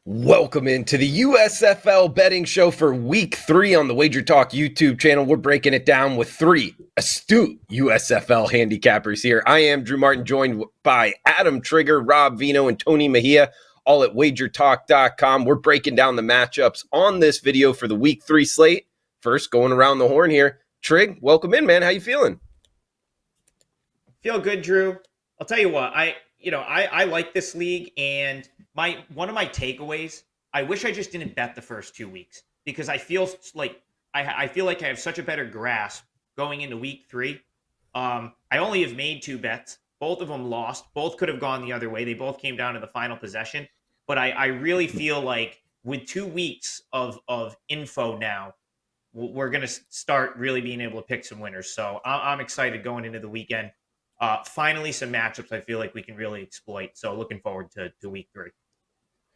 Welcome into the USFL betting show for week 3 on the WagerTalk YouTube channel. We're breaking it down with 3 astute USFL handicappers here. I am Drew Martin, joined by Adam Trigger, Rob Veno, and Tony Mejia, all at WagerTalk.com. We're breaking down the matchups on this video for the week 3 slate. First, going around the horn here. Trig, welcome in, man. How you feeling? Feel good, Drew. I'll tell you what, I like this league, and one of my takeaways, I wish I just didn't bet the first 2 weeks, because I feel like I have such a better grasp going into week 3. I only have made 2 bets. Both of them lost. Both could have gone the other way. They both came down to the final possession. But I really feel like with 2 weeks of info now, we're going to start really being able to pick some winners. So I'm excited going into the weekend. Finally, some matchups I feel like we can really exploit. So looking forward to week 3.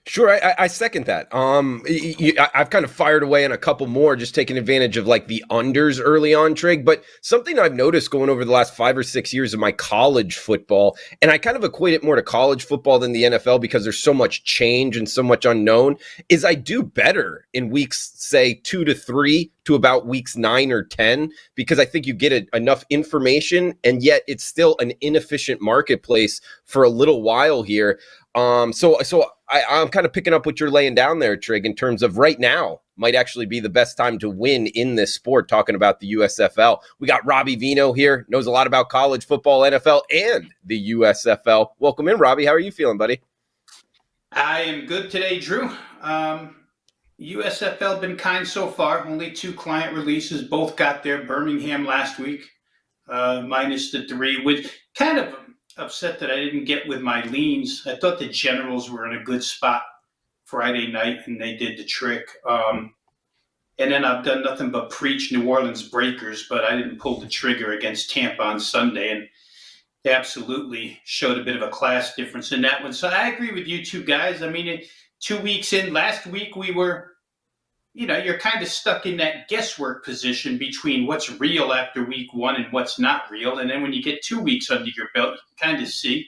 Sure, I second that. I've kind of fired away on a couple more, just taking advantage of like the unders early on, Trig. But something I've noticed going over the last 5 or 6 years of my college football, and I kind of equate it more to college football than the NFL because there's so much change and so much unknown, is I do better in weeks, say, 2 to 3 to about weeks 9 or 10, because I think you get enough information, and yet it's still an inefficient marketplace for a little while here. So I'm kind of picking up what you're laying down there, Trig, in terms of right now might actually be the best time to win in this sport, talking about the USFL. We got Robbie Veno here, knows a lot about college football, NFL, and the USFL. Welcome in, Robbie. How are you feeling, buddy? I am good today, Drew. USFL been kind so far. Only 2 client releases. Both got there. Birmingham last week, minus the 3, which kind of upset that I didn't get with my leans. I thought the Generals were in a good spot Friday night, and they did the trick. And then I've done nothing but preach New Orleans Breakers, but I didn't pull the trigger against Tampa on Sunday, and they absolutely showed a bit of a class difference in that one. So I agree with you two guys. I mean, 2 weeks in, last week we were, you're kind of stuck in that guesswork position between what's real after week 1 and what's not real. And then when you get 2 weeks under your belt, you can kind of see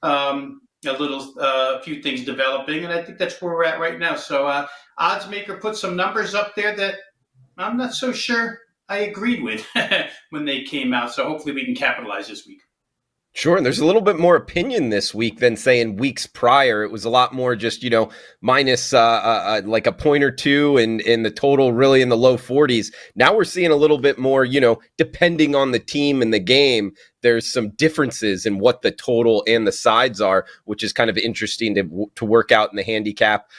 a few things developing. And I think that's where we're at right now. So Oddsmaker put some numbers up there that I'm not so sure I agreed with when they came out. So hopefully we can capitalize this week. Sure, and there's a little bit more opinion this week than, say, in weeks prior. It was a lot more just, minus like a point or two, and the total really in the low 40s. Now we're seeing a little bit more, depending on the team and the game, there's some differences in what the total and the sides are, which is kind of interesting to work out in the handicap.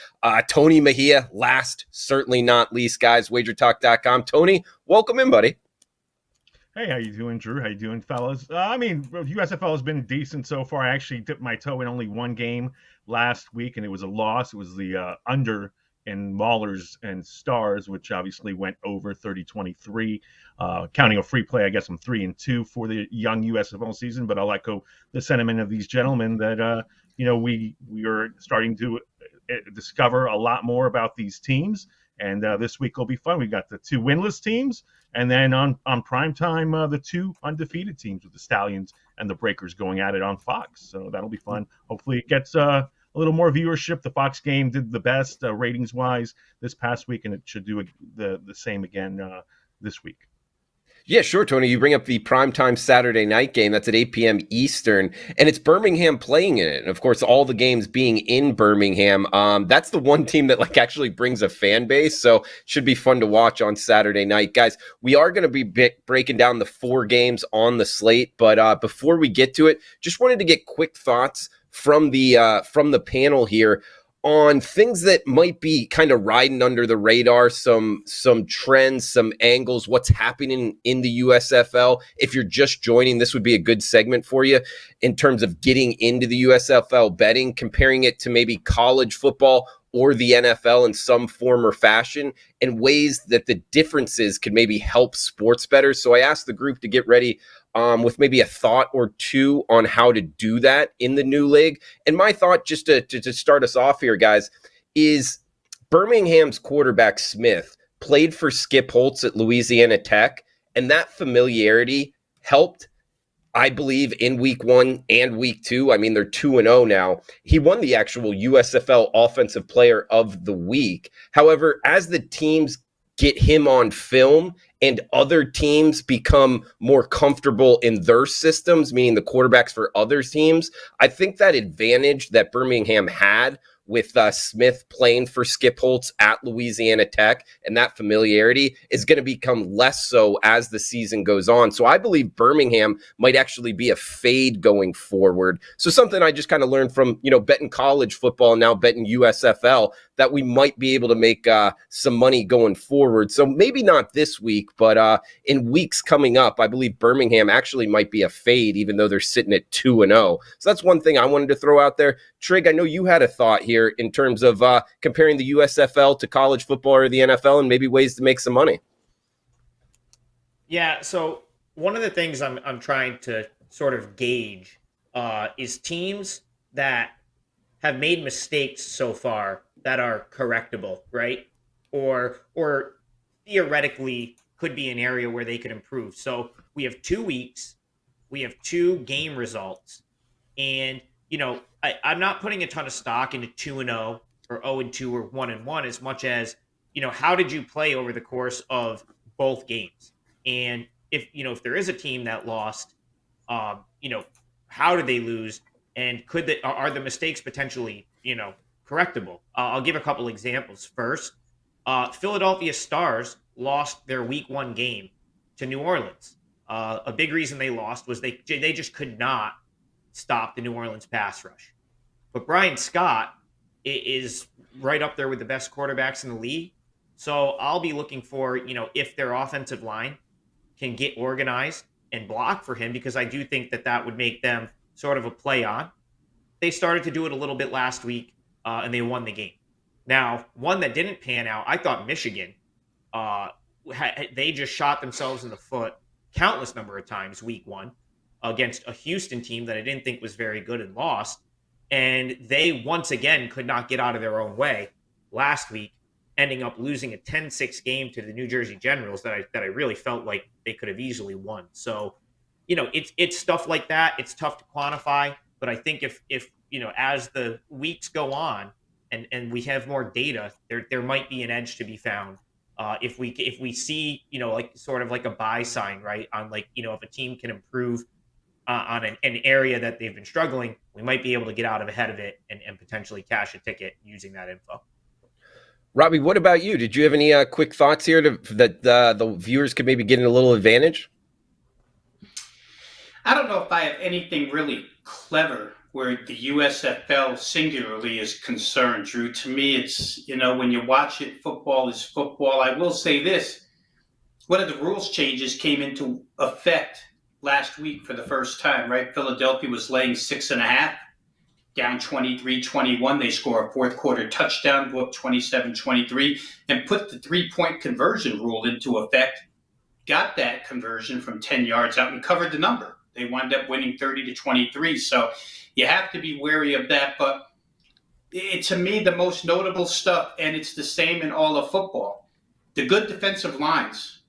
Tony Mejia, last, certainly not least, guys, WagerTalk.com. Tony, welcome in, buddy. Hey, how you doing, Drew? How you doing, fellas? USFL has been decent so far. I actually dipped my toe in only one game last week, and it was a loss. It was the under in Maulers and Stars, which obviously went over 30-23. Counting a free play, I guess I'm 3-2 for the young USFL season, but I'll echo the sentiment of these gentlemen that, we are starting to discover a lot more about these teams. And this week will be fun. We got the 2 winless teams, and then on prime time, the 2 undefeated teams with the Stallions and the Breakers going at it on Fox. So that'll be fun. Hopefully it gets a little more viewership. The Fox game did the best ratings-wise this past week, and it should do the same again this week. Yeah, sure, Tony. You bring up the primetime Saturday night game. That's at 8 p.m. Eastern, and it's Birmingham playing in it. And, of course, all the games being in Birmingham. That's the one team that actually brings a fan base, so it should be fun to watch on Saturday night. Guys, we are going to be breaking down the 4 games on the slate, but before we get to it, just wanted to get quick thoughts from the panel here on things that might be kind of riding under the radar, some trends, some angles, what's happening in the USFL. If you're just joining, this would be a good segment for you in terms of getting into the USFL betting, comparing it to maybe college football or the NFL in some form or fashion, and ways that the differences could maybe help sports bettors. So I asked the group to get ready with maybe a thought or two on how to do that in the new league. And my thought, just to start us off here, guys, is Birmingham's quarterback Smith played for Skip Holtz at Louisiana Tech, and that familiarity helped I believe, in week 1 and week 2. I mean, they're 2-0 now. He won the actual USFL Offensive Player of the Week. However, as the teams get him on film and other teams become more comfortable in their systems, meaning the quarterbacks for other teams, I think that advantage that Birmingham had with Smith playing for Skip Holtz at Louisiana Tech and that familiarity is going to become less so as the season goes on. So I believe Birmingham might actually be a fade going forward. So something I just kind of learned from, betting college football and now betting USFL, that we might be able to make some money going forward. So maybe not this week, but in weeks coming up, I believe Birmingham actually might be a fade, even though they're sitting at 2-0. So that's one thing I wanted to throw out there. Trig, I know you had a thought here in terms of comparing the USFL to college football or the NFL and maybe ways to make some money. Yeah, so one of the things I'm trying to sort of gauge is teams that have made mistakes so far that are correctable, right? Or theoretically could be an area where they could improve. So we have 2 weeks, we have 2 game results, and I'm not putting a ton of stock into 2-0 or 0-2 or 1-1 as much as, how did you play over the course of both games? And if there is a team that lost, how did they lose? And are the mistakes potentially, correctable? I'll give a couple examples. First, Philadelphia Stars lost their week 1 game to New Orleans. A big reason they lost was they just could not stop the New Orleans pass rush. But Brian Scott is right up there with the best quarterbacks in the league. So I'll be looking for, if their offensive line can get organized and block for him, because I do think that would make them sort of a play on. They started to do it a little bit last week, and they won the game. Now, one that didn't pan out, I thought Michigan, they just shot themselves in the foot countless number of times week 1 against a Houston team that I didn't think was very good and lost. And they once again could not get out of their own way last week, ending up losing a 10-6 game to the New Jersey Generals that I really felt like they could have easily won. So, it's stuff like that. It's tough to quantify, but I think if as the weeks go on and we have more data, there might be an edge to be found. If we see, like sort of like a buy sign, right? On if a team can improve on an area that they've been struggling, we might be able to get out ahead of it and potentially cash a ticket using that info. Robbie, what about you? Did you have any quick thoughts here that the viewers could maybe get a little advantage? I don't know if I have anything really clever where the USFL singularly is concerned, Drew. To me, it's, when you watch it, football is football. I will say this. One of the rules changes came into effect last week for the first time, right? Philadelphia was laying 6.5, down 23-21. They score a fourth quarter touchdown, go up 27-23, and put the 3-point conversion rule into effect. Got that conversion from 10 yards out and covered the number. They wound up winning 30-23. So you have to be wary of that. But to me, the most notable stuff, and it's the same in all of football, the good defensive lines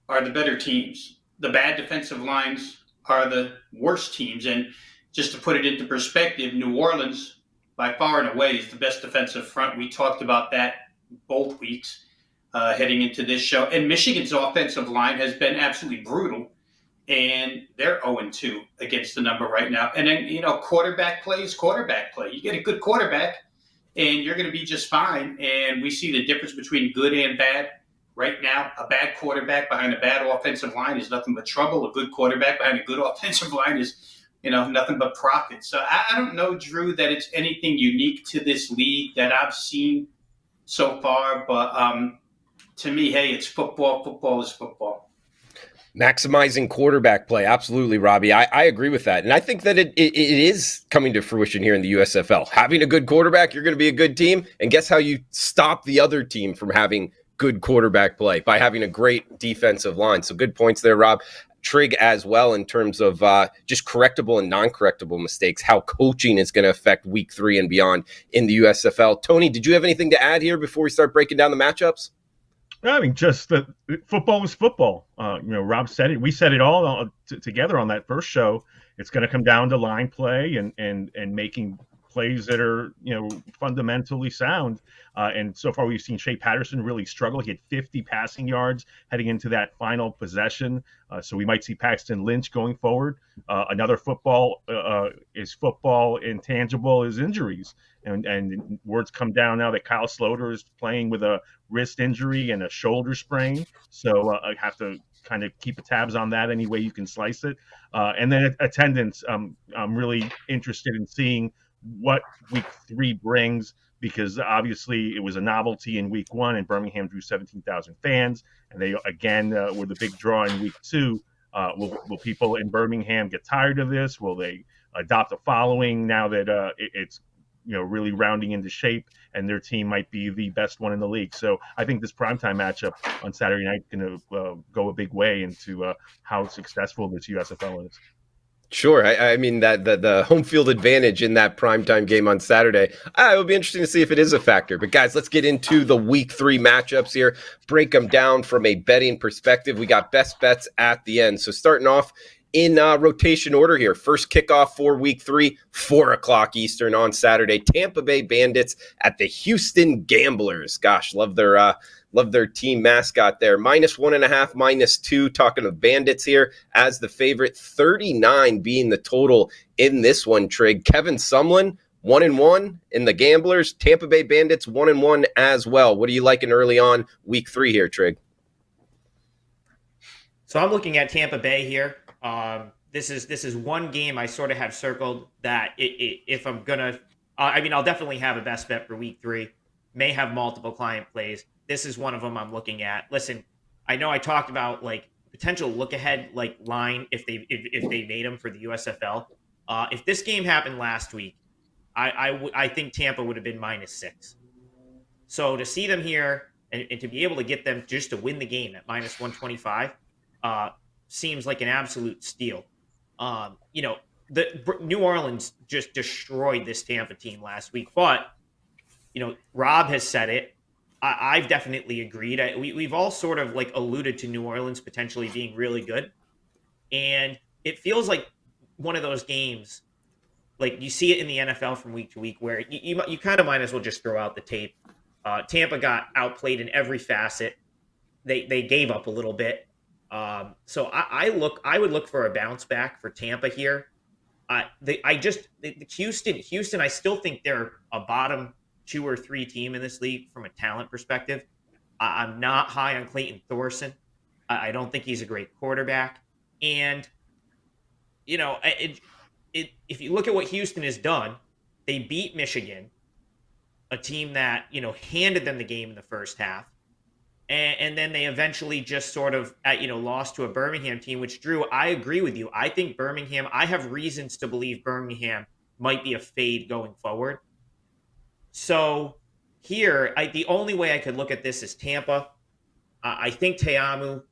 are the better teams. The bad defensive lines are the worst teams. And just to put it into perspective, New Orleans, by far and away, is the best defensive front. We talked about that both weeks heading into this show. And Michigan's offensive line has been absolutely brutal. And they're 0-2 against the number right now. And then, quarterback play is quarterback play. You get a good quarterback, and you're going to be just fine. And we see the difference between good and bad. Right now, a bad quarterback behind a bad offensive line is nothing but trouble. A good quarterback behind a good offensive line is, nothing but profit. So I don't know, Drew, that it's anything unique to this league that I've seen so far. But to me, hey, it's football. Football is football. Maximizing quarterback play. Absolutely, Robbie. I agree with that. And I think that it is coming to fruition here in the USFL. Having a good quarterback, you're going to be a good team. And guess how you stop the other team from having good quarterback play? By having a great defensive line. So good points there, Rob. Trig as well in terms of just correctable and non-correctable mistakes, how coaching is going to affect week 3 and beyond in the USFL. Tony, did you have anything to add here before we start breaking down the matchups? I mean, just that football is football. Rob said it. We said it all together on that first show. It's going to come down to line play and making plays that are fundamentally sound. And so far, we've seen Shea Patterson really struggle. He had 50 passing yards heading into that final possession. So we might see Paxton Lynch going forward. Another football is football intangible is injuries. And words come down now that Kyle Sloter is playing with a wrist injury and a shoulder sprain. So I have to kind of keep tabs on that any way you can slice it. And then attendance, I'm really interested in seeing what week 3 brings, because obviously it was a novelty in week 1 and Birmingham drew 17,000 fans. And they, again, were the big draw in week 2. Will people in Birmingham get tired of this? Will they adopt a following now that it's really rounding into shape and their team might be the best one in the league? So I think this primetime matchup on Saturday night is going to go a big way into how successful this USFL is. Sure. I mean, that the home field advantage in that primetime game on Saturday, it will be interesting to see if it is a factor. But guys, let's get into the week 3 matchups here, break them down from a betting perspective. We got best bets at the end. So starting off in rotation order here, first kickoff for week 3, 4:00 Eastern on Saturday. Tampa Bay Bandits at the Houston Gamblers. Gosh, love their team mascot there. -1.5, -2. Talking of Bandits here as the favorite. 39 being the total in this one. Trig. Kevin Sumlin 1-1 in the Gamblers. Tampa Bay Bandits 1-1 as well. What are you liking early on week 3 here, Trig? So I'm looking at Tampa Bay here. This is one game I sort of have circled that if I'm gonna, I'll definitely have a best bet for week 3. May have multiple client plays. This is one of them I'm looking at. Listen, I know I talked about like potential look ahead like line if they made them for the USFL. If this game happened last week, I think Tampa would have been -6. So to see them here and to be able to get them just to win the game at -125 seems like an absolute steal. The New Orleans just destroyed this Tampa team last week, but Rob has said it. I've definitely agreed. We've all sort of like alluded to New Orleans potentially being really good. And it feels like one of those games, like you see it in the NFL from week to week, where you kind of might as well just throw out the tape. Tampa got outplayed in every facet. They gave up a little bit. So I would look for a bounce back for Tampa here. Houston, I still think they're a bottom 2 or 3 team in this league from a talent perspective. I'm not high on Clayton Thorson. I don't think he's a great quarterback. And, if you look at what Houston has done, they beat Michigan, a team that, handed them the game in the first half. And then they eventually just sort of, lost to a Birmingham team, which, Drew, I agree with you. I think Birmingham, I have reasons to believe Birmingham might be a fade going forward. So here, the only way I could look at this is Tampa. I think Teamu,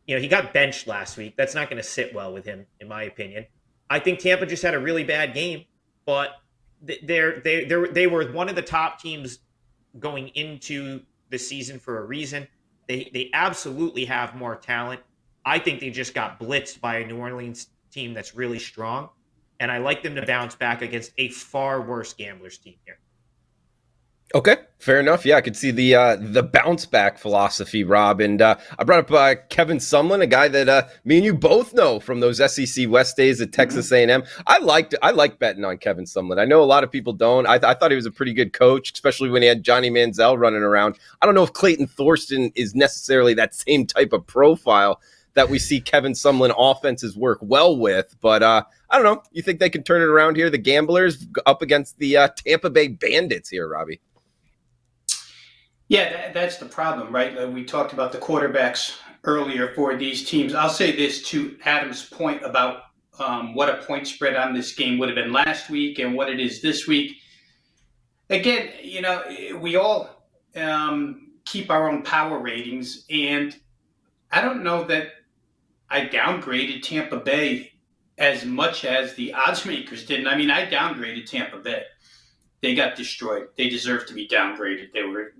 he got benched last week. That's not going to sit well with him, in my opinion. I think Tampa just had a really bad game, but they were one of the top teams going into the season for a reason. They absolutely have more talent. I think they just got blitzed by a New Orleans team that's really strong, and I like them to bounce back against a far worse Gamblers team here. Okay, fair enough. Yeah, I could see the bounce back philosophy, Rob. And I brought up Kevin Sumlin, a guy that me and you both know from those SEC West days at Texas A&M. I like betting on Kevin Sumlin. I know a lot of people don't. I thought he was a pretty good coach, especially when he had Johnny Manziel running around. I don't know if Clayton Thorson is necessarily that same type of profile that we see Kevin Sumlin offenses work well with. But I don't know. You think they can turn it around here? The Gamblers up against the Tampa Bay Bandits here, Robbie. Yeah, that's the problem, right? We talked about the quarterbacks earlier for these teams. I'll say this to Adam's point about what a point spread on this game would have been last week and what it is this week. Again, we all keep our own power ratings, and I don't know that I downgraded Tampa Bay as much as the odds makers did. I mean, I downgraded Tampa Bay. They got destroyed. They deserve to be downgraded. They were,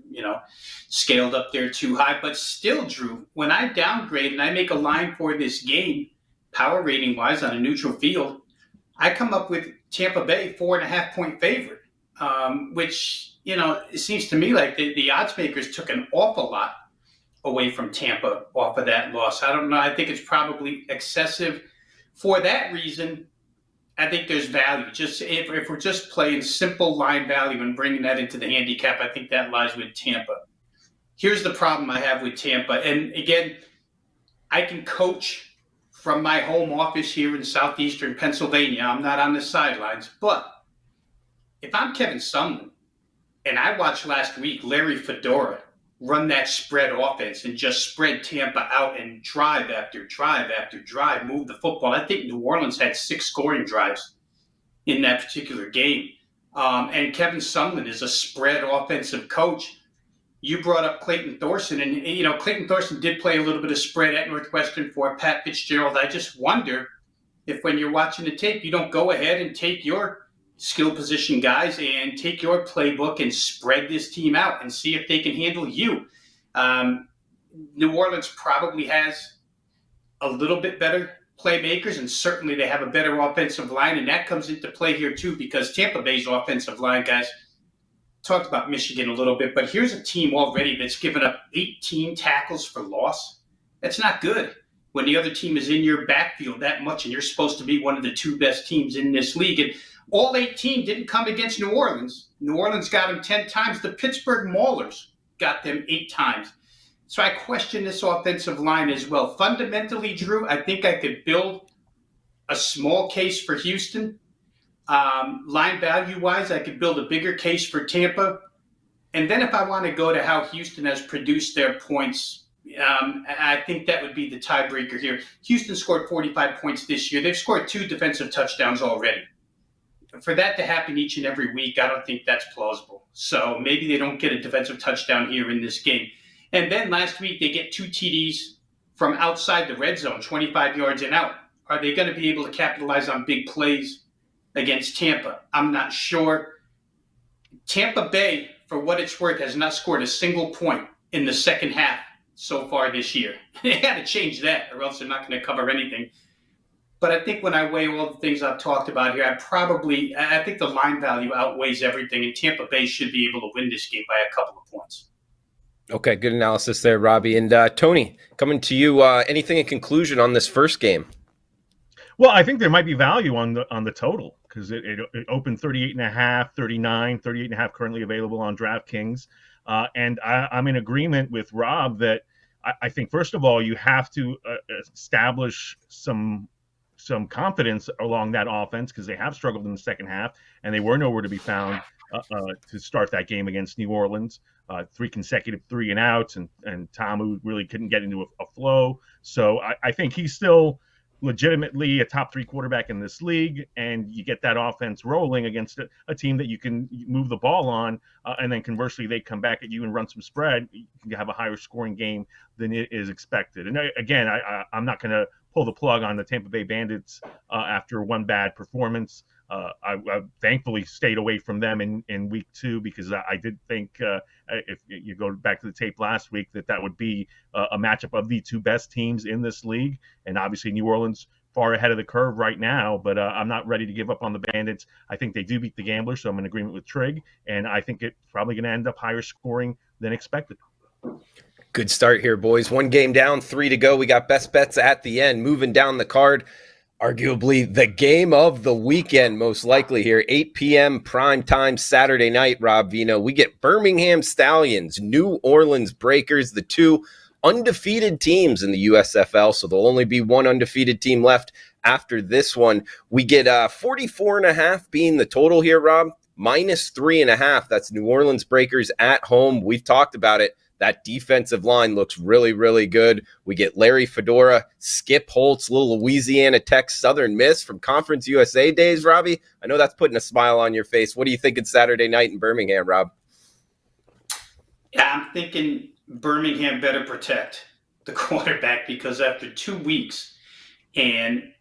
scaled up there too high. But still, Drew, when I downgrade and I make a line for this game, power rating wise on a neutral field, I come up with Tampa Bay 4.5-point favorite, which, it seems to me like the odds makers took an awful lot away from Tampa off of that loss. I don't know. I think it's probably excessive. For that reason, I think there's value. Just if we're just playing simple line value and bringing that into the handicap, I think that lies with Tampa. Here's the problem I have with Tampa. And again, I can coach from my home office here in southeastern Pennsylvania. I'm not on the sidelines. But if I'm Kevin Sumlin and I watched last week Larry Fedora run that spread offense and just spread Tampa out and drive after drive after drive, move the football. I think New Orleans had 6 scoring drives in that particular game. And Kevin Sumlin is a spread offensive coach. You brought up Clayton Thorson, and Clayton Thorson did play a little bit of spread at Northwestern for Pat Fitzgerald. I just wonder if when you're watching the tape, you don't go ahead and take your skill position guys and take your playbook and spread this team out and see if they can handle you. New Orleans probably has a little bit better playmakers, and certainly they have a better offensive line, and that comes into play here too because Tampa Bay's offensive line, guys, talked about Michigan a little bit, but here's a team already that's given up 18 tackles for loss. That's not good when the other team is in your backfield that much and you're supposed to be one of the 2 best teams in this league. And all 18 didn't come against New Orleans. New Orleans got them 10 times. The Pittsburgh Maulers got them 8 times. So I question this offensive line as well. Fundamentally, Drew, I think I could build a small case for Houston. Line value-wise, I could build a bigger case for Tampa. And then if I want to go to how Houston has produced their points, I think that would be the tiebreaker here. Houston scored 45 points this year. They've scored 2 defensive touchdowns already. For that to happen each and every week, I don't think that's plausible. So maybe they don't get a defensive touchdown here in this game. And then last week, they get 2 TDs from outside the red zone, 25 yards and out. Are they going to be able to capitalize on big plays against Tampa? I'm not sure. Tampa Bay, for what it's worth, has not scored a single point in the second half so far this year. They got to change that or else they're not going to cover anything. But I think when I weigh all the things I've talked about here, I think the line value outweighs everything, and Tampa Bay should be able to win this game by a couple of points. Okay, good analysis there, Robbie. And Tony, coming to you, anything in conclusion on this first game? Well, I think there might be value on the total because it opened 38.5, 39, 38.5 currently available on DraftKings. And I'm in agreement with Rob that I think, first of all, you have to establish some confidence along that offense because they have struggled in the second half and they were nowhere to be found to start that game against New Orleans. 3 consecutive 3-and-outs and Tamu really couldn't get into a flow. So I think he's still legitimately a top 3 quarterback in this league, and you get that offense rolling against a team that you can move the ball on, and then conversely they come back at you and run some spread. You can have a higher scoring game than it is expected. And again, I'm not going to pull the plug on the Tampa Bay Bandits after one bad performance. I thankfully stayed away from them in week 2 because I did think if you go back to the tape last week that would be a matchup of the 2 best teams in this league. And obviously New Orleans far ahead of the curve right now, but I'm not ready to give up on the Bandits. I think they do beat the Gamblers, so I'm in agreement with Trig, and I think it's probably going to end up higher scoring than expected. Good start here, boys. 1 game down, 3 to go. We got best bets at the end. Moving down the card, arguably the game of the weekend, most likely here. 8 p.m. prime time Saturday night, Rob Veno. We get Birmingham Stallions, New Orleans Breakers, the 2 undefeated teams in the USFL. So there'll only be 1 undefeated team left after this one. We get 44.5 being the total here, Rob. Minus 3.5. That's New Orleans Breakers at home. We've talked about it. That defensive line looks really, really good. We get Larry Fedora, Skip Holtz, little Louisiana Tech Southern Miss from Conference USA days, Robbie. I know that's putting a smile on your face. What do you think it's Saturday night in Birmingham, Rob? Yeah, I'm thinking Birmingham better protect the quarterback because after 2 weeks, and,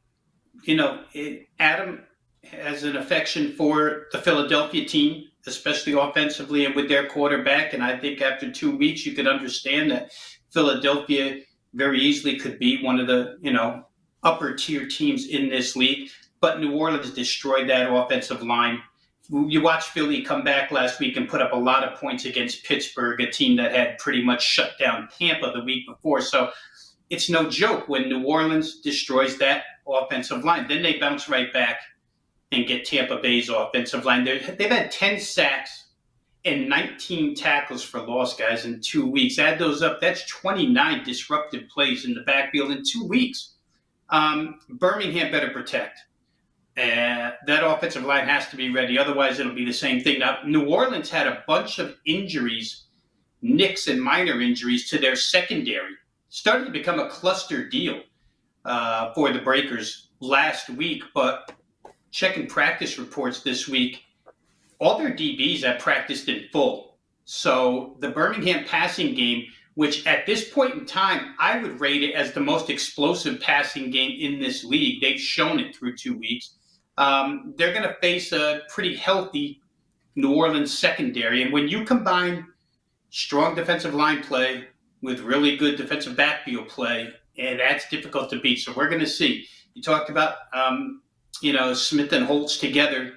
Adam has an affection for the Philadelphia team, especially offensively and with their quarterback. And I think after 2 weeks, you could understand that Philadelphia very easily could be one of the, upper tier teams in this league. But New Orleans destroyed that offensive line. You watched Philly come back last week and put up a lot of points against Pittsburgh, a team that had pretty much shut down Tampa the week before. So it's no joke when New Orleans destroys that offensive line. Then they bounce right back and get Tampa Bay's offensive line. They've had 10 sacks and 19 tackles for loss, guys, in 2 weeks. Add those up, that's 29 disruptive plays in the backfield in 2 weeks. Birmingham better protect. That offensive line has to be ready. Otherwise, it'll be the same thing. Now, New Orleans had a bunch of injuries, nicks and minor injuries to their secondary. Started to become a cluster deal for the Breakers last week, but checking practice reports this week, all their DBs have practiced in full. So the Birmingham passing game, which at this point in time, I would rate it as the most explosive passing game in this league. They've shown it through 2 weeks. They're going to face a pretty healthy New Orleans secondary. And when you combine strong defensive line play with really good defensive backfield play, and that's difficult to beat. So we're going to see. You talked about, Smith and Holtz together,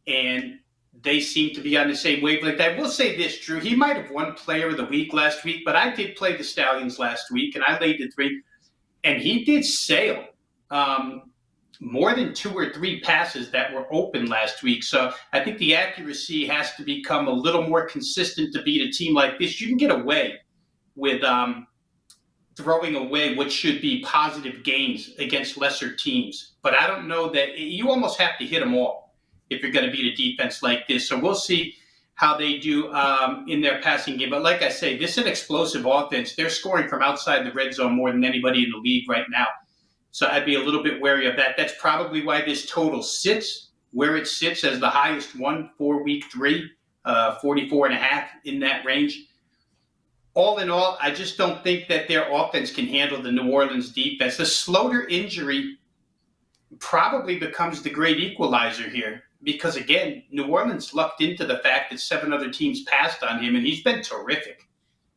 and they seem to be on the same wavelength. I will say this, Drew. He might have won Player of the Week last week, but I did play the Stallions last week, and I laid the 3. And he did sail more than 2 or 3 passes that were open last week. So I think the accuracy has to become a little more consistent to beat a team like this. You can get away with throwing away what should be positive gains against lesser teams. But I don't know that you almost have to hit them all if you're going to beat a defense like this. So we'll see how they do in their passing game. But like I say, this is an explosive offense. They're scoring from outside the red zone more than anybody in the league right now. So I'd be a little bit wary of that. That's probably why this total sits where it sits as the highest one for week 3, 44.5 in that range. All in all, I just don't think that their offense can handle the New Orleans defense. The Sloter injury probably becomes the great equalizer here because, again, New Orleans lucked into the fact that 7 other teams passed on him, and he's been terrific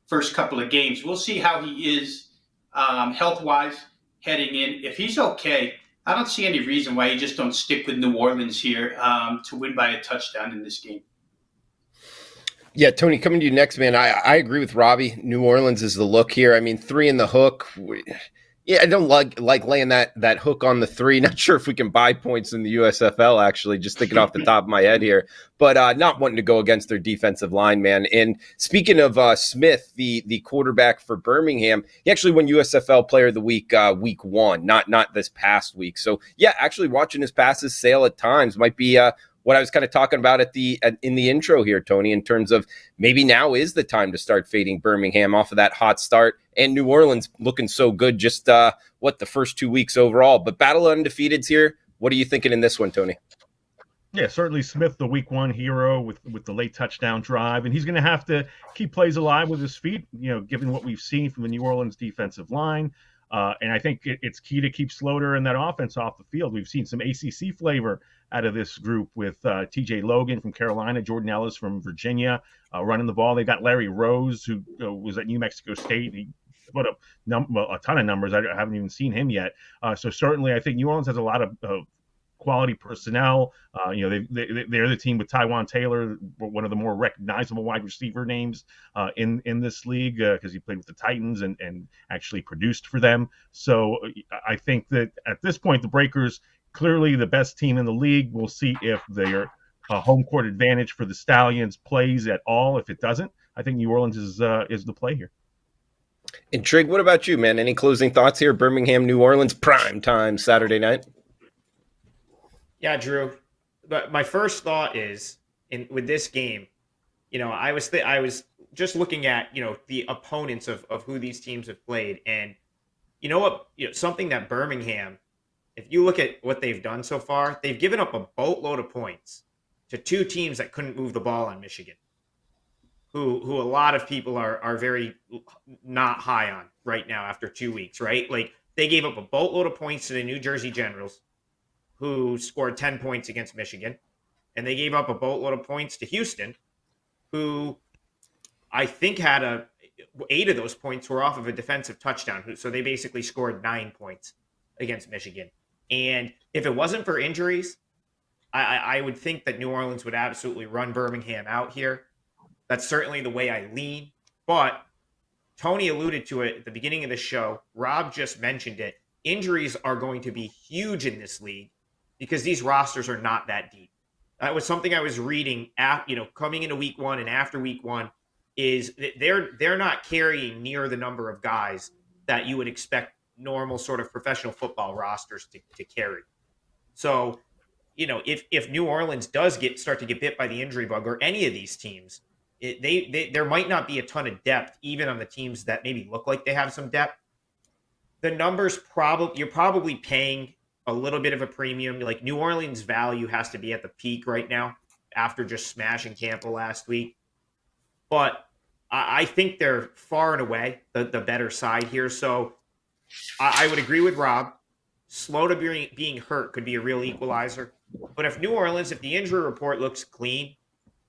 first couple of games. We'll see how he is health-wise heading in. If he's okay, I don't see any reason why you just don't stick with New Orleans here to win by a touchdown in this game. Yeah, Tony, coming to you next, man. I agree with Robbie. New Orleans is the look here. I mean, 3 in the hook. Yeah, I don't like laying that hook on the 3. Not sure if we can buy points in the USFL, actually, just thinking off the top of my head here. But not wanting to go against their defensive line, man. And speaking of Smith, the quarterback for Birmingham, he actually won USFL Player of the Week week 1, not this past week. So, yeah, actually watching his passes sail at times might be what I was kind of talking about in the intro here, Tony, in terms of maybe now is the time to start fading Birmingham off of that hot start, and New Orleans looking so good just the first 2 weeks overall. But battle of undefeateds here. What are you thinking in this one, Tony? Yeah, certainly Smith, the week 1 hero with the late touchdown drive, and he's going to have to keep plays alive with his feet, given what we've seen from the New Orleans defensive line. And I think it's key to keep Sloter and that offense off the field. We've seen some ACC flavor out of this group with TJ Logan from Carolina, Jordan Ellis from Virginia running the ball. They got Larry Rose, who was at New Mexico State. He put up a ton of numbers. I haven't even seen him yet. So certainly I think New Orleans has a lot of quality personnel. They're the team with Tywan Taylor, one of the more recognizable wide receiver names in this league because he played with the Titans and actually produced for them. So I think that at this point, the Breakers, clearly the best team in the league. We'll see if their home court advantage for the Stallions plays at all. If it doesn't, I think New Orleans is the play here. And Trig, what about you, man? Any closing thoughts here? Birmingham, New Orleans, prime time Saturday night. Yeah, Drew. But my first thought is with this game, I was just looking at the opponents of who these teams have played, and something that Birmingham, if you look at what they've done so far, they've given up a boatload of points to 2 teams that couldn't move the ball on Michigan, who a lot of people are very not high on right now after 2 weeks, right? Like they gave up a boatload of points to the New Jersey Generals, who scored 10 points against Michigan, and they gave up a boatload of points to Houston, who I think had 8 of those points were off of a defensive touchdown. So they basically scored 9 points against Michigan. And if it wasn't for injuries, I would think that New Orleans would absolutely run Birmingham out here. That's certainly the way I lean. But Tony alluded to it at the beginning of the show. Rob just mentioned it. Injuries are going to be huge in this league because these rosters are not that deep. That was something I was reading, coming into week 1 and after week 1, is that they're not carrying near the number of guys that you would expect normal sort of professional football rosters to carry. So, if New Orleans does start to get bit by the injury bug, or any of these teams, there might not be a ton of depth, even on the teams that maybe look like they have some depth. The numbers you're probably paying a little bit of a premium. Like, New Orleans' value has to be at the peak right now after just smashing Tampa last week. But I think they're far and away the better side here. So I would agree with Rob. Slow to being hurt could be a real equalizer. But if the injury report looks clean,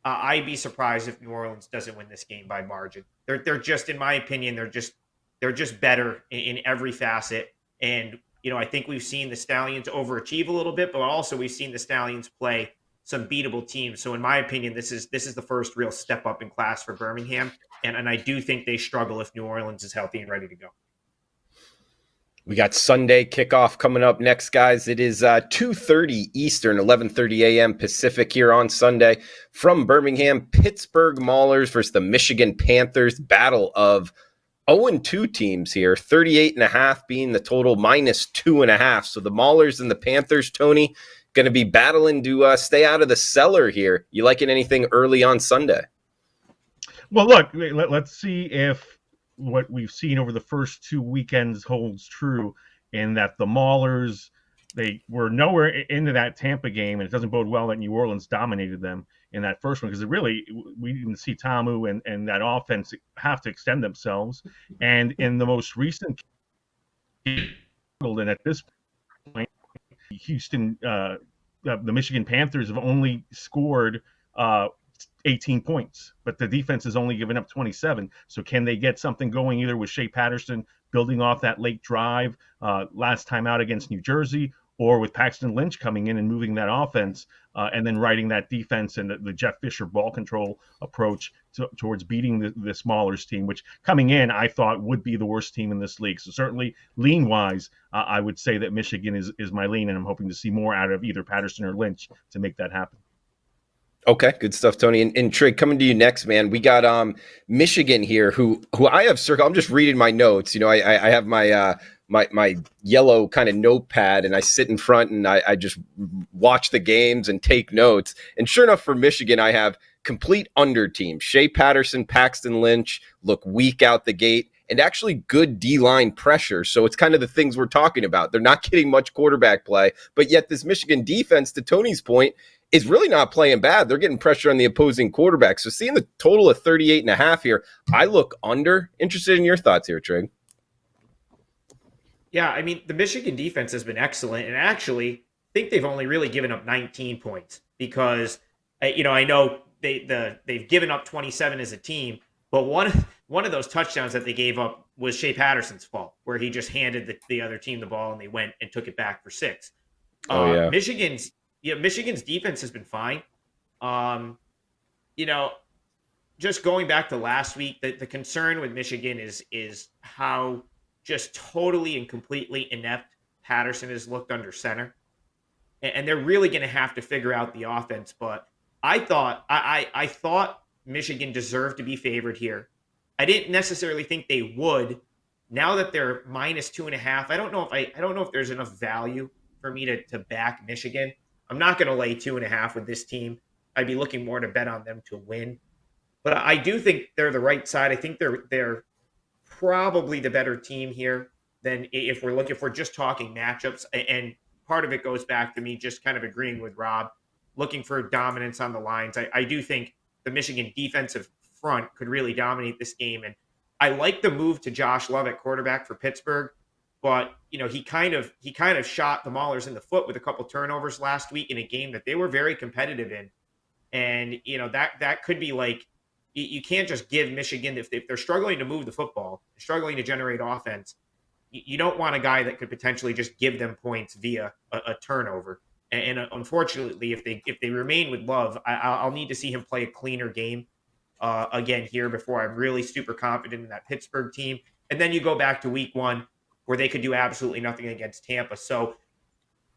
I'd be surprised if New Orleans doesn't win this game by margin. They're just, in my opinion, they're just better in every facet. And, I think we've seen the Stallions overachieve a little bit, but also we've seen the Stallions play some beatable teams. So in my opinion, this is the first real step up in class for Birmingham. And I do think they struggle if New Orleans is healthy and ready to go. We got Sunday kickoff coming up next, guys. It is 2:30 Eastern, 11:30 a.m. Pacific here on Sunday from Birmingham. Pittsburgh Maulers versus the Michigan Panthers. Battle of 0-2 teams here. 38.5 being the total, minus 2.5. So the Maulers and the Panthers, Tony, going to be battling to stay out of the cellar here. You liking anything early on Sunday? Well, look, let's see if what we've seen over the first 2 weekends holds true, in that the Maulers, they were nowhere into that Tampa game, and it doesn't bode well that New Orleans dominated them in that first one, because we didn't see Tamu and that offense have to extend themselves. And in the most recent game, and at this point, Houston, the Michigan Panthers have only scored 18 points, but the defense has only given up 27. So can they get something going either with Shea Patterson building off that late drive last time out against New Jersey, or with Paxton Lynch coming in and moving that offense and then riding that defense and the Jeff Fisher ball control approach towards beating the Maulers team, which coming in I thought would be the worst team in this league. So certainly lean-wise, I would say that Michigan is my lean, and I'm hoping to see more out of either Patterson or Lynch to make that happen. Okay, good stuff, Tony. And Trig, coming to you next, man. We got Michigan here, who I have circled. I'm just reading my notes. I have my my yellow kind of notepad, and I sit in front and I just watch the games and take notes. And sure enough, for Michigan, I have complete under team. Shea Patterson, Paxton Lynch look weak out the gate, and actually good D-line pressure. So it's kind of the things we're talking about. They're not getting much quarterback play, but yet this Michigan defense, to Tony's point, is really not playing bad. They're getting pressure on the opposing quarterback. So seeing the total of 38.5 here, I look under. Interested in your thoughts here, Trig. Yeah, I mean, the Michigan defense has been excellent, and actually, I think they've only really given up 19 points because, I know they've given up 27 as a team, but one of those touchdowns that they gave up was Shea Patterson's fault, where he just handed the other team the ball and they went and took it back for 6. Yeah. Michigan's defense has been fine. Just going back to last week, the concern with Michigan is how just totally and completely inept Patterson has looked under center. And they're really going to have to figure out the offense. But I thought Michigan deserved to be favored here. I didn't necessarily think they would. Now that they're minus 2.5, I don't know if there's enough value for me to back Michigan. I'm not going to lay 2.5 with this team. I'd be looking more to bet on them to win. But I do think they're the right side. I think they're probably the better team here than if we're just talking matchups. And part of it goes back to me just kind of agreeing with Rob, looking for dominance on the lines. I do think the Michigan defensive front could really dominate this game. And I like the move to Josh Love at quarterback for Pittsburgh. but he kind of shot the Maulers in the foot with a couple turnovers last week in a game that they were very competitive in. And that could be like, you can't just give Michigan, if they're struggling to move the football, struggling to generate offense, you don't want a guy that could potentially just give them points via a turnover. And unfortunately, if they remain with Love, I'll need to see him play a cleaner game again here before I'm really super confident in that Pittsburgh team. And then you go back to week 1 where they could do absolutely nothing against Tampa. So,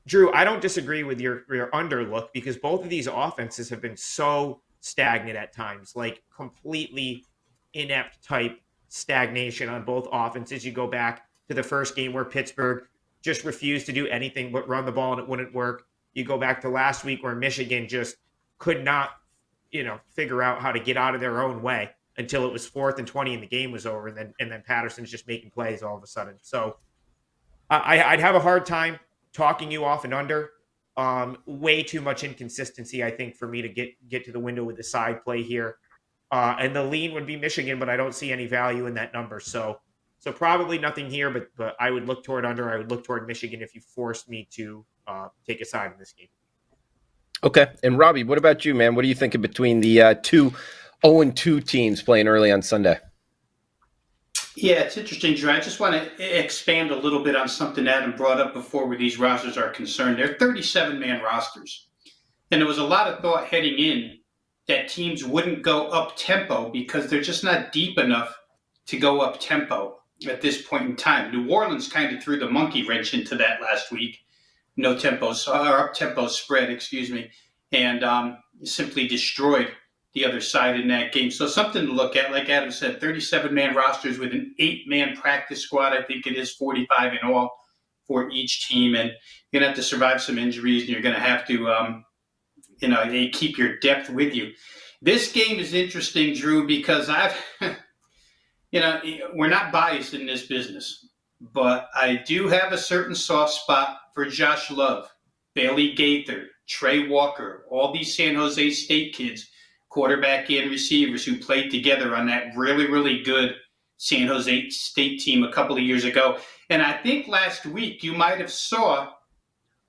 Drew, I don't disagree with your underlook, because both of these offenses have been so stagnant at times, like completely inept type stagnation on both offenses. You go back to the first game where Pittsburgh just refused to do anything but run the ball and it wouldn't work. You go back to last week where Michigan just could not, figure out how to get out of their own way until it was 4th and 20 and the game was over. And then Patterson's just making plays all of a sudden. So I'd have a hard time talking you off and under. Way too much inconsistency, I think, for me to get to the window with the side play here. And the lean would be Michigan, but I don't see any value in that number. So probably nothing here, but I would look toward under. I would look toward Michigan if you forced me to take a side in this game. Okay. And Robbie, what about you, man? What are you thinking between the 2 0-2 teams playing early on Sunday? Yeah, it's interesting, Drew. I just want to expand a little bit on something Adam brought up before where these rosters are concerned. They're 37-man rosters. And there was a lot of thought heading in that teams wouldn't go up-tempo because they're just not deep enough to go up-tempo at this point in time. New Orleans kind of threw the monkey wrench into that last week. No tempos, or up-tempo spread, and simply destroyed the other side in that game. So something to look at. Like Adam said, 37-man rosters with an 8-man practice squad. I think it is 45 in all for each team. And you're going to have to survive some injuries, and you're going to have to, keep your depth with you. This game is interesting, Drew, because we're not biased in this business, but I do have a certain soft spot for Josh Love, Bailey Gaither, Trey Walker, all these San Jose State kids, quarterback and receivers who played together on that really, really good San Jose State team a couple of years ago. And I think last week you might have saw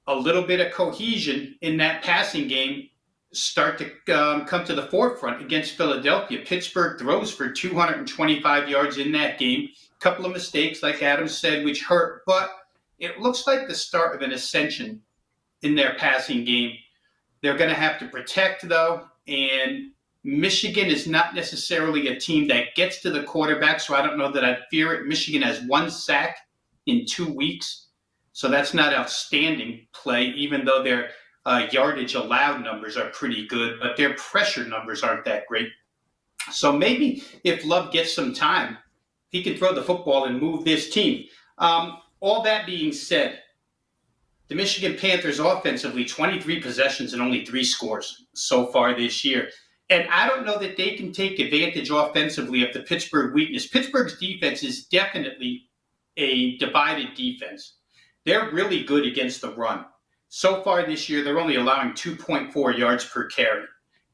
a little bit of cohesion in that passing game start to come to the forefront against Philadelphia. Pittsburgh throws for 225 yards in that game. A couple of mistakes, like Adam said, which hurt. But it looks like the start of an ascension in their passing game. They're going to have to protect, though. And Michigan is not necessarily a team that gets to the quarterback, so I don't know that I'd fear it. Michigan has 1 sack in 2 weeks, so that's not outstanding play, even though their yardage allowed numbers are pretty good, but their pressure numbers aren't that great. So maybe if Love gets some time, he can throw the football and move this team. All that being said, the Michigan Panthers offensively, 23 possessions and only 3 scores so far this year. And I don't know that they can take advantage offensively of the Pittsburgh weakness. Pittsburgh's defense is definitely a divided defense. They're really good against the run. So far this year, they're only allowing 2.4 yards per carry.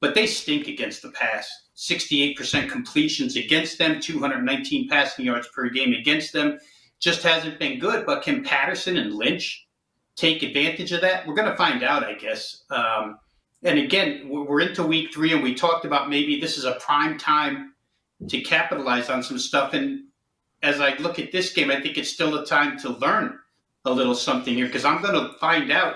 But they stink against the pass. 68% completions against them, 219 passing yards per game against them. Just hasn't been good. But can Patterson and Lynch take advantage of that? We're going to find out, I guess. And again, we're into week 3, and we talked about maybe this is a prime time to capitalize on some stuff. And as I look at this game, I think it's still a time to learn a little something here, because I'm going to find out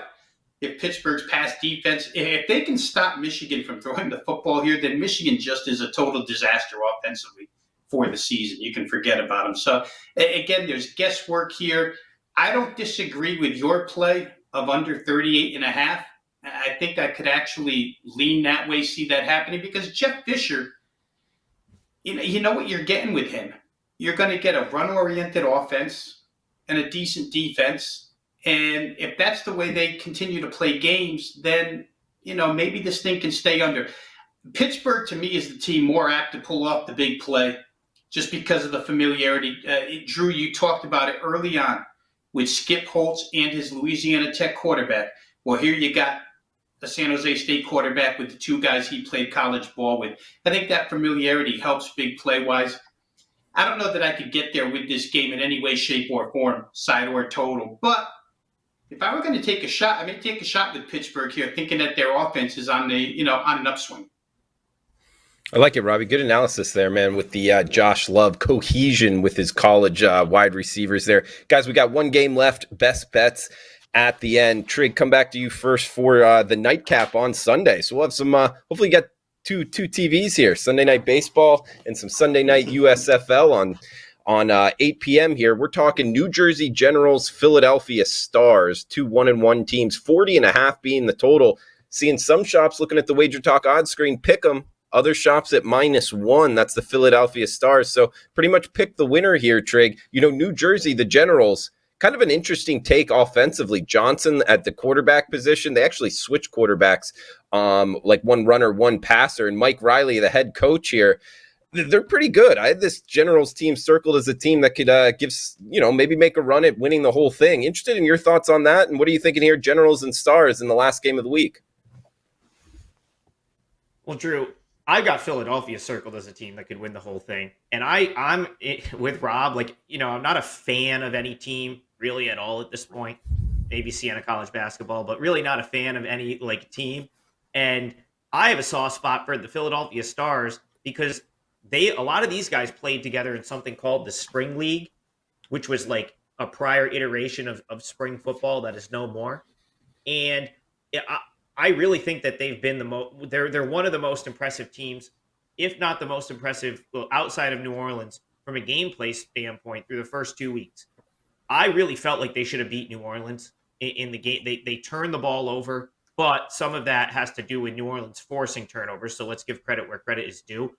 if Pittsburgh's pass defense, if they can stop Michigan from throwing the football here, then Michigan just is a total disaster offensively for the season. You can forget about them. So again, there's guesswork here. I don't disagree with your play of under 38.5. I think I could actually lean that way, see that happening, because Jeff Fisher, you know what you're getting with him. You're going to get a run-oriented offense and a decent defense. And if that's the way they continue to play games, then, maybe this thing can stay under. Pittsburgh, to me, is the team more apt to pull off the big play just because of the familiarity. Drew, you talked about it early on with Skip Holtz and his Louisiana Tech quarterback. Well, here you got the San Jose State quarterback with the 2 guys he played college ball with. I think that familiarity helps big play-wise. I don't know that I could get there with this game in any way, shape, or form, side or total. But if I were going to take a shot, I may take a shot with Pittsburgh here, thinking that their offense is on on an upswing. I like it, Robbie. Good analysis there, man, with the Josh Love cohesion with his college wide receivers there. Guys, we got one game left. Best bets at the end. Trig, come back to you first for the nightcap on Sunday. So we'll have some, hopefully get two TVs here, Sunday Night Baseball and some Sunday Night USFL on 8 p.m. here. We're talking New Jersey Generals, Philadelphia Stars, two 1-1 teams, 40.5 being the total. Seeing some shops looking at the WagerTalk odds screen, pick them. Other shops at -1. That's the Philadelphia Stars. So pretty much pick the winner here, Trig. New Jersey, the Generals, kind of an interesting take offensively. Johnson at the quarterback position. They actually switched quarterbacks, like one runner, one passer. And Mike Riley, the head coach here, they're pretty good. I had this Generals team circled as a team that could maybe make a run at winning the whole thing. Interested in your thoughts on that? And what are you thinking here, Generals and Stars, in the last game of the week? Well, Drew, I've got Philadelphia circled as a team that could win the whole thing. And I'm with Rob. I'm not a fan of any team really at all at this point. Maybe Siena College basketball, but really not a fan of any team. And I have a soft spot for the Philadelphia Stars because a lot of these guys played together in something called the Spring League, which was like a prior iteration of spring football that is no more. And I really think that they've been they're one of the most impressive teams, if not the most impressive, outside of New Orleans from a gameplay standpoint through the first 2 weeks. I really felt like they should have beat New Orleans in the game. They turned the ball over, but some of that has to do with New Orleans forcing turnovers. So let's give credit where credit is due.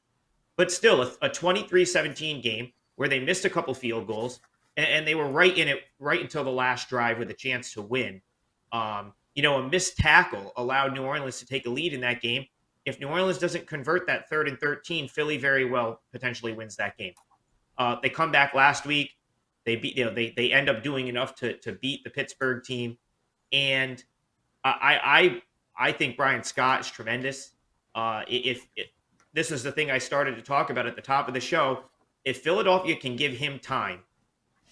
But still, a 23-17 game where they missed a couple field goals and they were right in it right until the last drive with a chance to win. A missed tackle allowed New Orleans to take a lead in that game. If New Orleans doesn't convert that 3rd and 13, Philly very well potentially wins that game. They come back last week. They end up doing enough to beat the Pittsburgh team, and I think Brian Scott is tremendous. If this is the thing I started to talk about at the top of the show, if Philadelphia can give him time,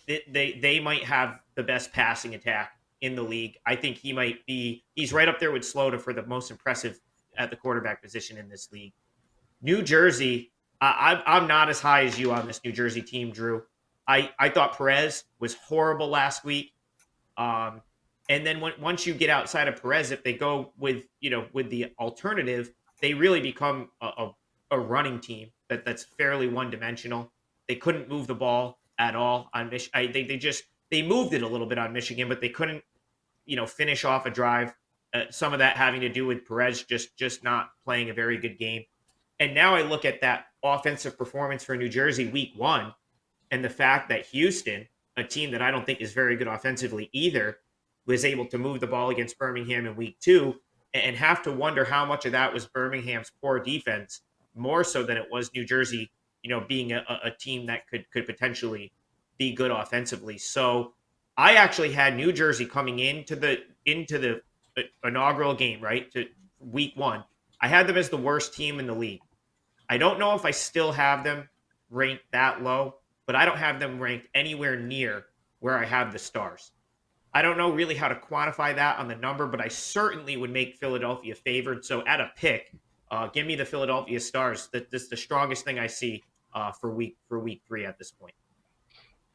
they might have the best passing attack in the league. I think he's right up there with Slota for the most impressive at the quarterback position in this league. New Jersey, I'm not as high as you on this New Jersey team, Drew. I thought Perez was horrible last week. And then once you get outside of Perez, if they go with the alternative, they really become a running team that's fairly one-dimensional. They couldn't move the ball at all on Michigan. They moved it a little bit on Michigan, but they couldn't, finish off a drive. Some of that having to do with Perez just not playing a very good game. And now I look at that offensive performance for New Jersey week 1 and the fact that Houston, a team that I don't think is very good offensively either, was able to move the ball against Birmingham in week 2 and have to wonder how much of that was Birmingham's poor defense, more so than it was New Jersey, being a team that could potentially be good offensively. So I actually had New Jersey coming into the inaugural game, right, to week 1. I had them as the worst team in the league. I don't know if I still have them ranked that low, but I don't have them ranked anywhere near where I have the Stars. I don't know really how to quantify that on the number, but I certainly would make Philadelphia favored. So at a pick, give me the Philadelphia Stars. That's the strongest thing I see for week 3 at this point.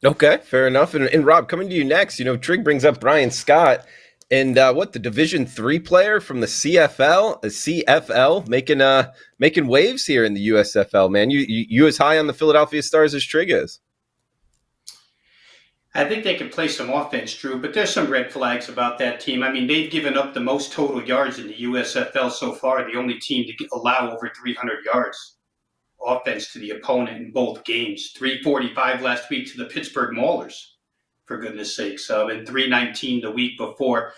Okay, fair enough. And Rob, coming to you next, Trig brings up Brian Scott and the Division III player from the CFL making waves here in the USFL, man. You as high on the Philadelphia Stars as Trig is. I think they can play some offense, Drew, but there's some red flags about that team. I mean, they've given up the most total yards in the USFL so far, the only team to allow over 300 yards offense to the opponent in both games. 345 last week to the Pittsburgh Maulers, for goodness sakes, and 319 the week before.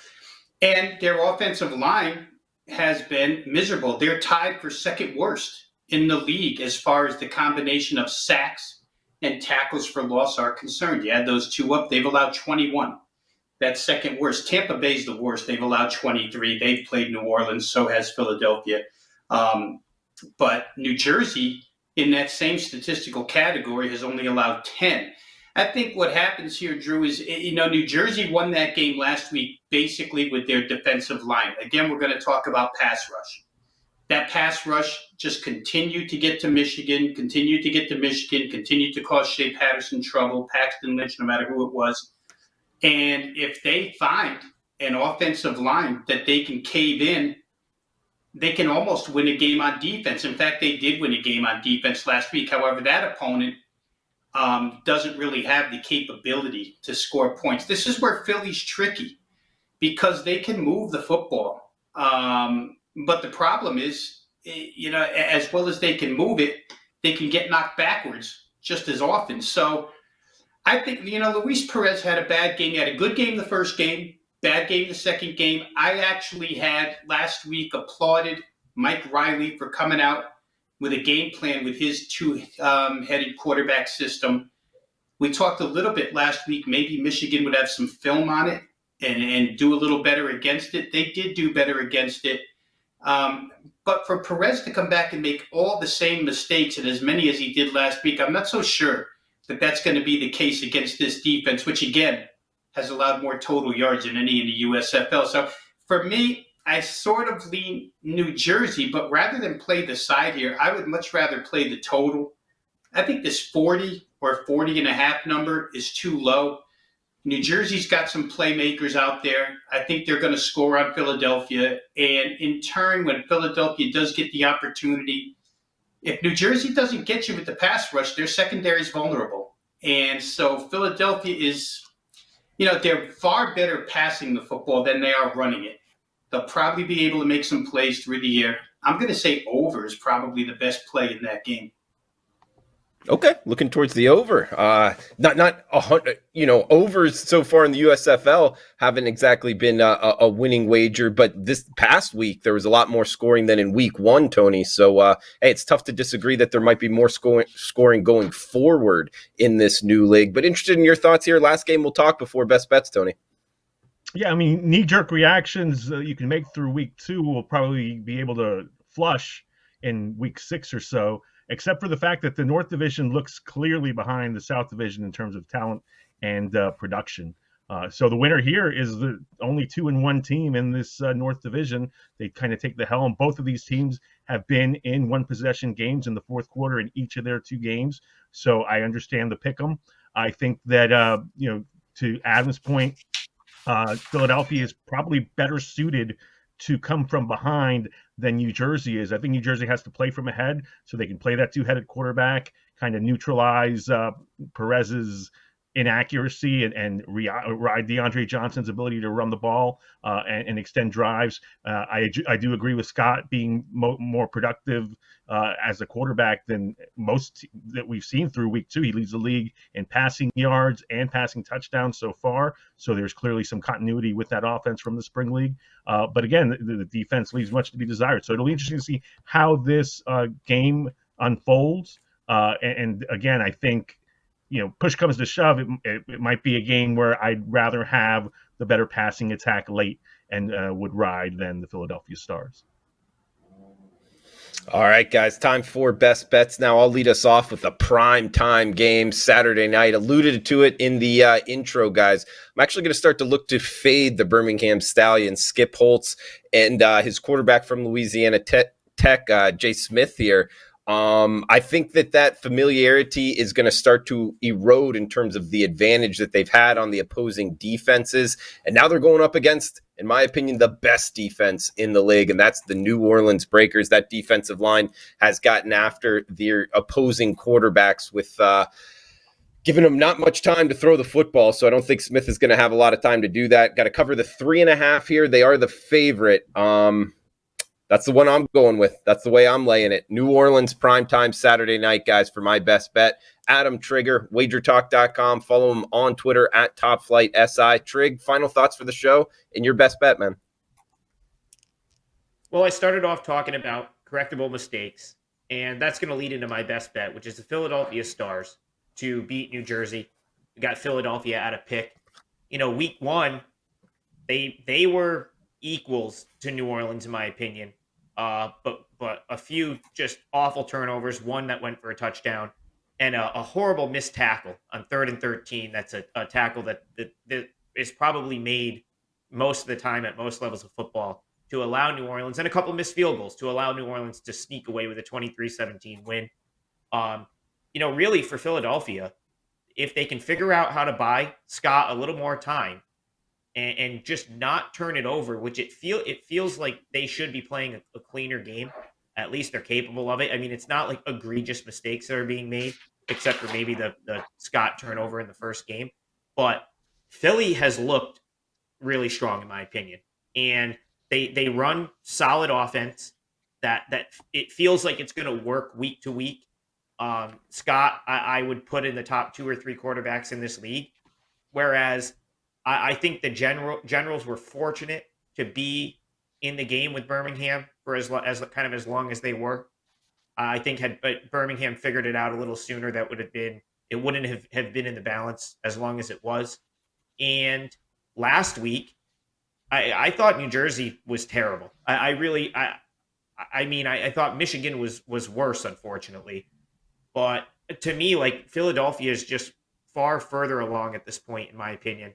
And their offensive line has been miserable. They're tied for second worst in the league as far as the combination of sacks and tackles for loss are concerned. You add those two up, they've allowed 21. That's second worst. Tampa Bay's the worst. They've allowed 23. They've played New Orleans, so has Philadelphia. But New Jersey, in that same statistical category has only allowed 10. I think what happens here, Drew, is, New Jersey won that game last week basically with their defensive line. Again, we're going to talk about pass rush. That pass rush just continued to get to Michigan, continued to cause Shea Patterson trouble, Paxton Lynch, no matter who it was. And if they find an offensive line that they can cave in, they can almost win a game on defense. In fact, they did win a game on defense last week. However, that opponent doesn't really have the capability to score points. This is where Philly's tricky because they can move the football. But the problem is, as well as they can move it, they can get knocked backwards just as often. So I think, Luis Perez had a bad game. He had a good game the first game, bad game the second game. I actually had last week applauded Mike Riley for coming out with a game plan with his two-headed quarterback system. We talked a little bit last week. Maybe Michigan would have some film on it and do a little better against it. They did do better against it. But for Perez to come back and make all the same mistakes and as many as he did last week, I'm not so sure that that's going to be the case against this defense, which, again, has allowed more total yards than any in the USFL. So for me, I sort of lean New Jersey, but rather than play the side here, I would much rather play the total. I think this 40 or 40.5 number is too low. New Jersey's got some playmakers out there. I think they're going to score on Philadelphia. And in turn, when Philadelphia does get the opportunity, if New Jersey doesn't get you with the pass rush, their secondary is vulnerable. And so Philadelphia is, they're far better passing the football than they are running it. They'll probably be able to make some plays through the air. I'm going to say over is probably the best play in that game. Okay, looking towards the over. Not 100. Overs so far in the USFL haven't exactly been a winning wager, but this past week there was a lot more scoring than in week one, Tony. So hey, it's tough to disagree that there might be more scoring going forward in this new league. But interested in your thoughts here. Last game we'll talk before best bets, Tony. Yeah, I mean, knee-jerk reactions you can make through week 2 will probably be able to flush in week 6 or so, except for the fact that the North Division looks clearly behind the South Division in terms of talent and production. So the winner here is the only 2-1 team in this North Division. They kind of take the helm. Both of these teams have been in one-possession games in the fourth quarter in each of their 2 games. So I understand the pick 'em. I think that, to Adam's point, Philadelphia is probably better suited to come from behind than New Jersey is. I think New Jersey has to play from ahead so they can play that two-headed quarterback, kind of neutralize Perez's inaccuracy and ride DeAndre Johnson's ability to run the ball and extend drives. I do agree with Scott being more productive as a quarterback than most that we've seen through week 2. He leads the league in passing yards and passing touchdowns so far. So there's clearly some continuity with that offense from the spring league. But again, the defense leaves much to be desired. So it'll be interesting to see how this game unfolds. And again, I think, push comes to shove, it might be a game where I'd rather have the better passing attack late and would ride than the Philadelphia Stars. All right, guys, time for best bets. Now I'll lead us off with a prime time game Saturday night. Alluded to it in the intro, guys. I'm actually going to start to look to fade the Birmingham Stallions, Skip Holtz, and his quarterback from Louisiana Tech, J. Smith here. I think that familiarity is going to start to erode in terms of the advantage that they've had on the opposing defenses. And now they're going up against, in my opinion, the best defense in the league, and that's the New Orleans Breakers. That defensive line has gotten after their opposing quarterbacks with giving them not much time to throw the football. So I don't think Smith is going to have a lot of time to do that. Got to cover the 3.5 here. They are the favorite. That's the one I'm going with. That's the way I'm laying it. New Orleans primetime Saturday night, guys, for my best bet. Adam Trigger, WagerTalk.com. Follow him on Twitter at TopFlightSI. Trig, final thoughts for the show and your best bet, man. Well, I started off talking about correctable mistakes, and that's going to lead into my best bet, which is the Philadelphia Stars to beat New Jersey. We got Philadelphia at a pick. Week 1, they were equals to New Orleans, in my opinion. but a few just awful turnovers, one that went for a touchdown, and a horrible missed tackle on 3rd and 13. That's a tackle that is probably made most of the time at most levels of football to allow New Orleans, and a couple missed field goals to allow New Orleans to sneak away with a 23-17 win. Really for Philadelphia, if they can figure out how to buy Scott a little more time and just not turn it over, which it feels like they should be playing a cleaner game. At least they're capable of it. I mean, it's not like egregious mistakes that are being made, except for maybe the Scott turnover in the first game. But Philly has looked really strong, in my opinion. And they run solid offense that it feels like it's going to work week to week. Scott, I would put in the top 2 or 3 quarterbacks in this league. Whereas I think the Generals were fortunate to be in the game with Birmingham for as long as they were. I think had Birmingham figured it out a little sooner, it wouldn't have been in the balance as long as it was. And last week, I thought New Jersey was terrible. I thought Michigan was worse, unfortunately. But to me, like, Philadelphia is just far further along at this point, in my opinion.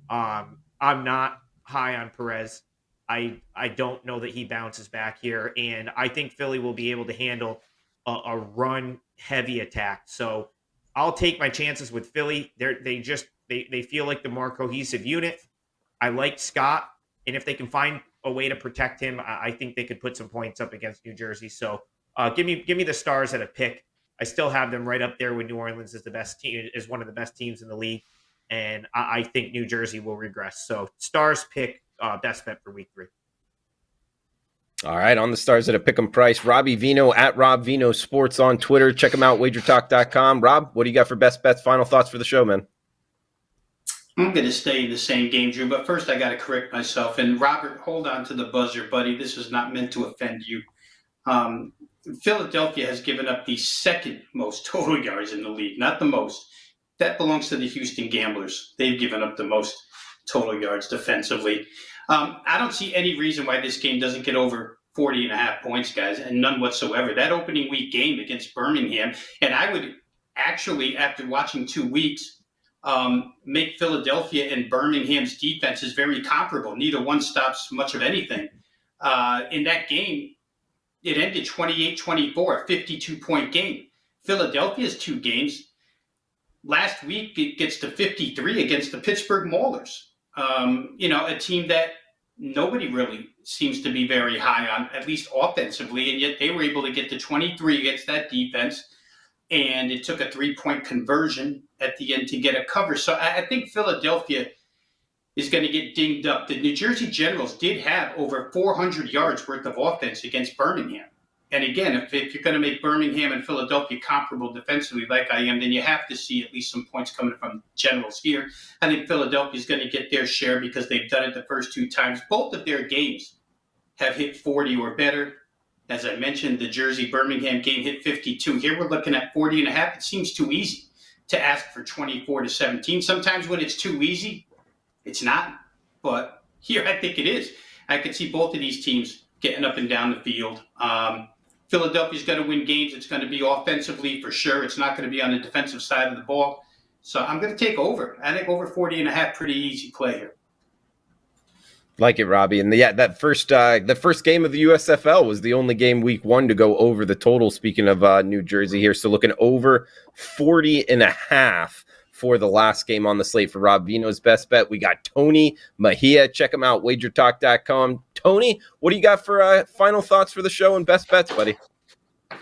I'm not high on Perez. I don't know that he bounces back here, and I think Philly will be able to handle a run-heavy attack. So I'll take my chances with Philly. They feel like the more cohesive unit. I like Scott, and if they can find a way to protect him, I think they could put some points up against New Jersey. So give me the Stars at a pick. I still have them right up there with New Orleans as the best team, is one of the best teams in the league, and I think New Jersey will regress. So Stars pick best bet for week 3. All right, on the Stars at a pick'em price, Robbie Veno at Rob Veno Sports on Twitter. Check him out, WagerTalk.com. Rob, what do you got for best bets? Final thoughts for the show, man? I'm going to stay in the same game, Drew, but first I got to correct myself. And Robert, hold on to the buzzer, buddy. This is not meant to offend you. Philadelphia has given up the second most total yards in the league, not the most. That belongs to the Houston Gamblers. They've given up the most total yards defensively. I don't see any reason why this game doesn't get over 40.5 points, guys, and none whatsoever. That opening week game against Birmingham, and I would actually, after watching 2 weeks, make Philadelphia and Birmingham's defenses very comparable. Neither one stops much of anything. In that game, it ended 28-24, a 52-point game. Philadelphia's 2 games, last week it gets to 53 against the Pittsburgh Maulers. A team that nobody really seems to be very high on, at least offensively, and yet they were able to get to 23 against that defense, and it took a 3-point conversion at the end to get a cover. So I think Philadelphia is going to get dinged up. The New Jersey Generals did have over 400 yards worth of offense against Birmingham. And again, if you're going to make Birmingham and Philadelphia comparable defensively like I am, then you have to see at least some points coming from Generals here. I think Philadelphia is going to get their share because they've done it the first 2 times. Both of their games have hit 40 or better. As I mentioned, the Jersey-Birmingham game hit 52. Here we're looking at 40.5. It seems too easy to ask for 24-17. Sometimes when it's too easy, it's not. But here I think it is. I could see both of these teams getting up and down the field. Philadelphia's going to win games. It's going to be offensively for sure. It's not going to be on the defensive side of the ball. So I'm going to take over. I think over 40.5, pretty easy play here. Like it, Robbie. And the first game of the USFL was the only game week 1 to go over the total. Speaking of New Jersey here, so looking over 40.5 for the last game on the slate for Rob Veno's best bet. We got Tony Mejia. Check him out, WagerTalk.com. Tony, what do you got for final thoughts for the show and best bets, buddy?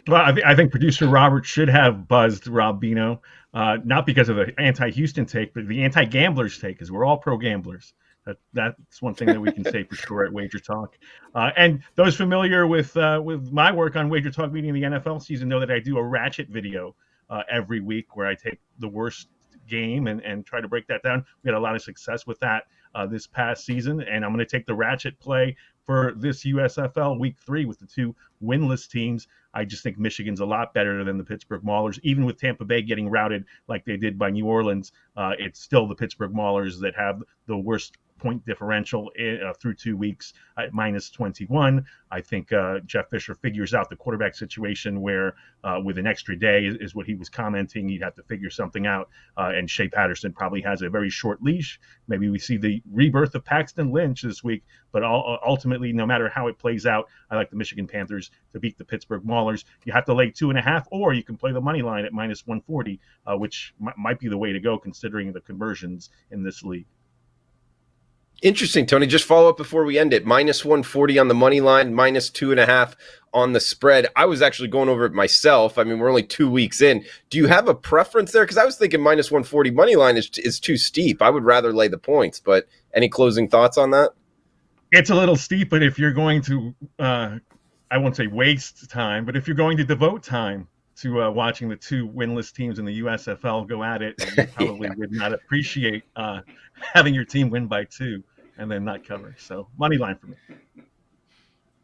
Well, I think producer Robert should have buzzed Rob Veno, not because of the anti-Houston take, but the anti-gamblers take, because we're all pro-gamblers. That's one thing that we can say for sure at Wager Talk. And those familiar with my work on Wager Talk meeting the NFL season know that I do a ratchet video every week where I take the worst game and try to break that down. We had a lot of success with that this past season, and I'm going to take the ratchet play for this USFL week 3 with the 2 winless teams. I just think Michigan's a lot better than the Pittsburgh Maulers. Even with Tampa Bay getting routed like they did by New Orleans, it's still the Pittsburgh Maulers that have the worst point differential through 2 weeks at -21. I think Jeff Fisher figures out the quarterback situation where with an extra day is what he was commenting. He'd have to figure something out. And Shea Patterson probably has a very short leash. Maybe we see the rebirth of Paxton Lynch this week. But ultimately, no matter how it plays out, I like the Michigan Panthers to beat the Pittsburgh Maulers. You have to lay 2.5, or you can play the money line at -140, which might be the way to go considering the conversions in this league. Interesting, Tony. Just follow up before we end it. -140 on the money line, -2.5 on the spread. I was actually going over it myself. I mean, we're only 2 weeks in. Do you have a preference there? Because I was thinking -140 money line is too steep. I would rather lay the points. But any closing thoughts on that? It's a little steep, but if you're going to, I won't say waste time, but if you're going to devote time to watching the two winless teams in the USFL go at it, you probably would not appreciate having your team win by 2 and then not cover. So money line for me.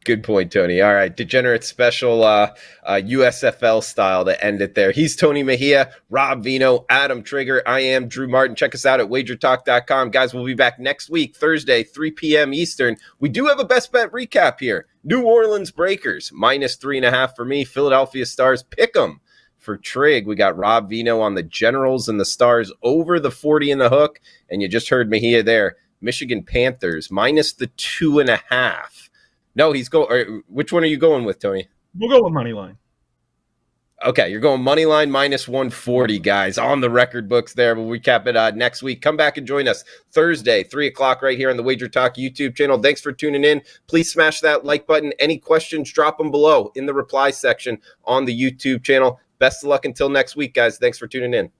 Good point, Tony. All right, degenerate special USFL style to end it there. He's Tony Mejia, Rob Veno, Adam Trigger. I am Drew Martin. Check us out at WagerTalk.com. Guys, we'll be back next week, Thursday, 3 p.m. Eastern. We do have a best bet recap here. New Orleans Breakers, -3.5 for me. Philadelphia Stars, pick 'em for Trig. We got Rob Veno on the Generals and the Stars over the 40 in the hook. And you just heard Mejia there. Michigan Panthers, -2.5. No, he's going. Which one are you going with, Tony? We'll go with money line. Okay, you're going money line -140, guys, on the record books there. We'll recap it next week. Come back and join us Thursday, 3 o'clock right here on the Wager Talk YouTube channel. Thanks for tuning in. Please smash that like button. Any questions, drop them below in the reply section on the YouTube channel. Best of luck until next week, guys. Thanks for tuning in.